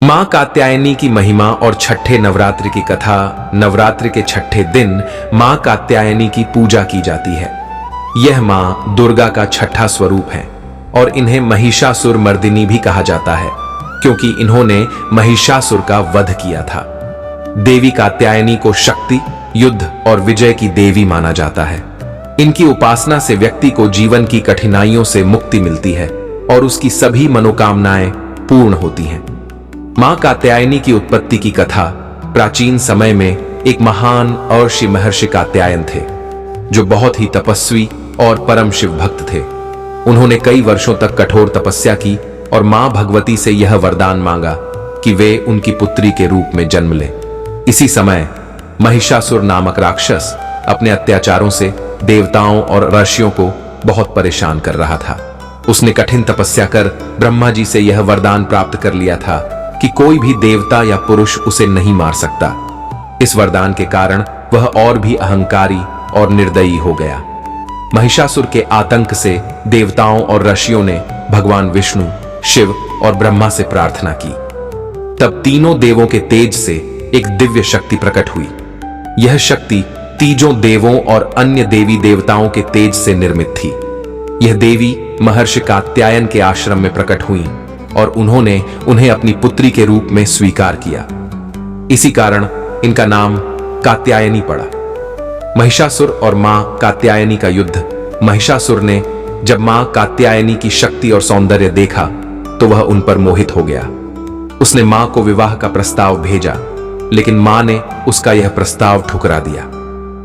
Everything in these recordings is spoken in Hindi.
मां कात्यायनी की महिमा और छठे नवरात्रि की कथा। नवरात्रि के छठे दिन मां कात्यायनी की पूजा की जाती है। यह मां दुर्गा का छठा स्वरूप है और इन्हें महिषासुर मर्दिनी भी कहा जाता है, क्योंकि इन्होंने महिषासुर का वध किया था। देवी कात्यायनी को शक्ति, युद्ध और विजय की देवी माना जाता है। इनकी उपासना से व्यक्ति को जीवन की कठिनाइयों से मुक्ति मिलती है और उसकी सभी मनोकामनाएं पूर्ण होती हैं। मां कात्यायनी की उत्पत्ति की कथा। प्राचीन समय में एक महान अर्षि महर्षि कात्यायन थे, जो बहुत ही तपस्वी और परम शिव भक्त थे। उन्होंने कई वर्षों तक कठोर तपस्या की और मां भगवती से यह वरदान मांगा कि वे उनकी पुत्री के रूप में जन्म लें। इसी समय महिषासुर नामक राक्षस अपने अत्याचारों से देवताओं और ऋषियों को बहुत परेशान कर रहा था। उसने कठिन तपस्या कर ब्रह्मा जी से यह वरदान प्राप्त कर लिया था कि कोई भी देवता या पुरुष उसे नहीं मार सकता। इस वरदान के कारण वह और भी अहंकारी और निर्दयी हो गया। महिषासुर के आतंक से देवताओं और ऋषियों ने भगवान विष्णु, शिव और ब्रह्मा से प्रार्थना की। तब तीनों देवों के तेज से एक दिव्य शक्ति प्रकट हुई। यह शक्ति तीजों देवों और अन्य देवी देवताओं के तेज से निर्मित थी। यह देवी महर्षि कात्यायन के आश्रम में प्रकट हुई और उन्होंने उन्हें अपनी पुत्री के रूप में स्वीकार किया। इसी कारण इनका नाम कात्यायनी पड़ा। महिषासुर और मां कात्यायनी का युद्ध। महिषासुर ने जब मां कात्यायनी की शक्ति और सौंदर्य देखा तो वह उन पर मोहित हो गया। उसने मां को विवाह का प्रस्ताव भेजा, लेकिन मां ने उसका यह प्रस्ताव ठुकरा दिया।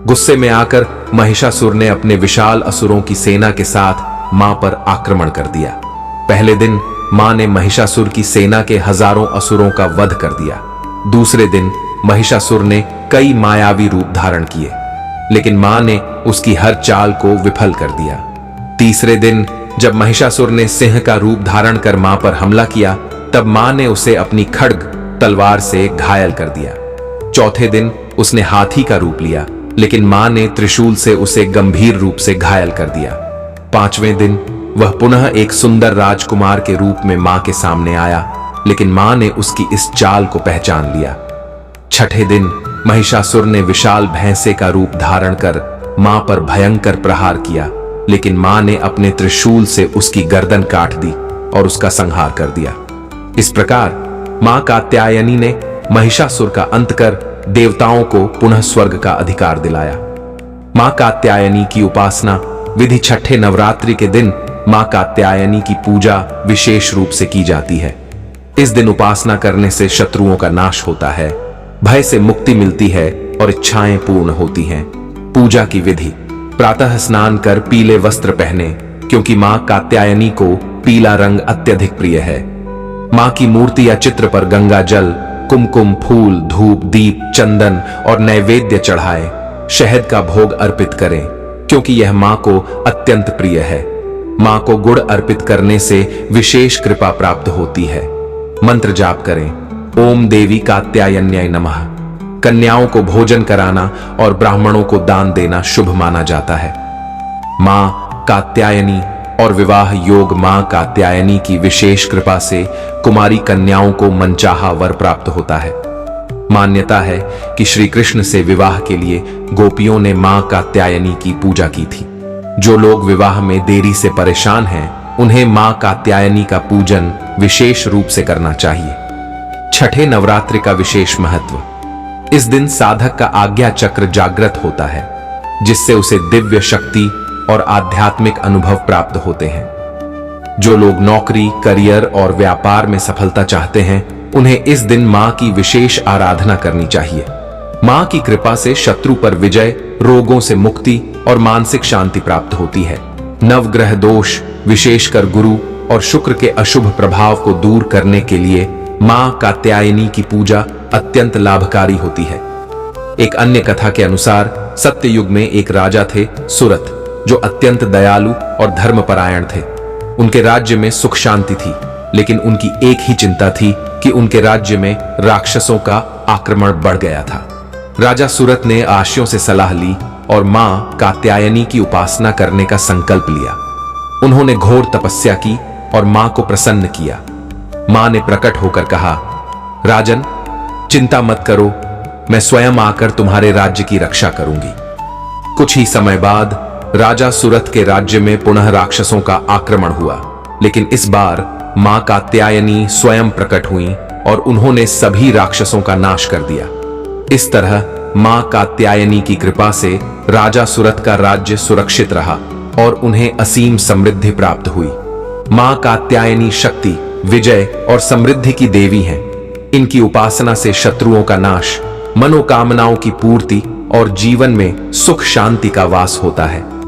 गुस्से में आकर महिषासुर ने अपने विशाल असुरों की सेना के साथ मां पर आक्रमण कर दिया। पहले दिन मां ने महिषासुर की सेना के हजारों असुरों का वध कर दिया। दूसरे दिन महिषासुर ने कई मायावी रूप धारण किए, लेकिन मां ने उसकी हर चाल को विफल कर दिया। तीसरे दिन जब महिषासुर ने सिंह का रूप धारण कर मां पर हमला किया, तब मां ने उसे अपनी खड्ग तलवार से घायल कर दिया। चौथे दिन उसने हाथी का रूप लिया, लेकिन मां ने त्रिशूल से उसे गंभीर रूप से घायल कर दिया। पांचवें दिन वह पुनः एक सुंदर राजकुमार के रूप में मां के सामने आया, लेकिन मां ने उसकी इस चाल को पहचान लिया। छठे दिन महिषासुर ने विशाल भैंसे का रूप धारण कर मां पर भयंकर प्रहार किया, लेकिन मां ने अपने त्रिशूल से उसकी गर्दन काट दी और उसका संहार कर दिया। इस प्रकार मां कात्यायनी ने महिषासुर का अंत कर देवताओं को पुनः स्वर्ग का अधिकार दिलाया। मां कात्यायनी की उपासना विधि। छठे नवरात्रि के दिन मां कात्यायनी की पूजा विशेष रूप से की जाती है। इस दिन उपासना करने से शत्रुओं का नाश होता है, भय से मुक्ति मिलती है और इच्छाएं पूर्ण होती हैं। पूजा की विधि। प्रातः स्नान कर पीले वस्त्र पहने, क्योंकि मां कात्यायनी को पीला रंग अत्यधिक प्रिय है। मां की मूर्ति या चित्र पर गंगा जल, कुमकुम, फूल, धूप, दीप, चंदन और नैवेद्य चढ़ाएं। शहद का भोग अर्पित करें, क्योंकि यह मां को अत्यंत प्रिय है। मां को गुड़ अर्पित करने से विशेष कृपा प्राप्त होती है। मंत्र जाप करें। ओम देवी कात्यायन्याय नमः। कन्याओं को भोजन कराना और ब्राह्मणों को दान देना शुभ माना जाता है। मां कात्यायनी और विवाह योग। मां कात्यायनी की विशेष कृपा से कुमारी कन्याओं को मनचाहा वर प्राप्त होता है। मान्यता है कि श्री कृष्ण से विवाह के लिए गोपियों ने मां कात्यायनी की पूजा की थी। जो लोग विवाह में देरी से परेशान हैं, उन्हें मां कात्यायनी का पूजन विशेष रूप से करना चाहिए। छठे नवरात्रि का विशेष महत्व। इस दिन साधक का आज्ञा चक्र जागृत होता है, जिससे उसे दिव्य शक्ति और आध्यात्मिक अनुभव प्राप्त होते हैं। जो लोग नौकरी, करियर और व्यापार में सफलता चाहते हैं, उन्हें इस दिन मां की विशेष आराधना करनी चाहिए। मां की कृपा से शत्रु पर विजय, रोगों से मुक्ति और मानसिक शांति प्राप्त होती है। नवग्रह दोष, विशेषकर गुरु और शुक्र के अशुभ प्रभाव को दूर करने के लिए मां कात्यायनी की पूजा अत्यंत लाभकारी होती है। एक अन्य कथा के अनुसार सत्ययुग में एक राजा थे, सुरथ, जो अत्यंत दयालु और धर्मपरायण थे। उनके राज्य में सुख शांति थी, लेकिन उनकी एक ही चिंता थी कि उनके राज्य में राक्षसों का आक्रमण बढ़ गया था। राजा सुरथ ने आर्षियों से सलाह ली और मां कात्यायनी की उपासना करने का संकल्प लिया। उन्होंने घोर तपस्या की और मां को प्रसन्न किया। मां ने प्रकट होकर कहा, राजन, चिंता मत करो, मैं स्वयं आकर तुम्हारे राज्य की रक्षा करूंगी। कुछ ही समय बाद राजा सुरथ के राज्य में पुनः राक्षसों का आक्रमण हुआ, लेकिन इस बार मां कात्यायनी स्वयं प्रकट हुई और उन्होंने सभी राक्षसों का नाश कर दिया। इस तरह मां कात्यायनी की कृपा से राजा सुरथ का राज्य सुरक्षित रहा और उन्हें असीम समृद्धि प्राप्त हुई। मां कात्यायनी शक्ति, विजय और समृद्धि की देवी हैं। इनकी उपासना से शत्रुओं का नाश, मनोकामनाओं की पूर्ति और जीवन में सुख शांति का वास होता है।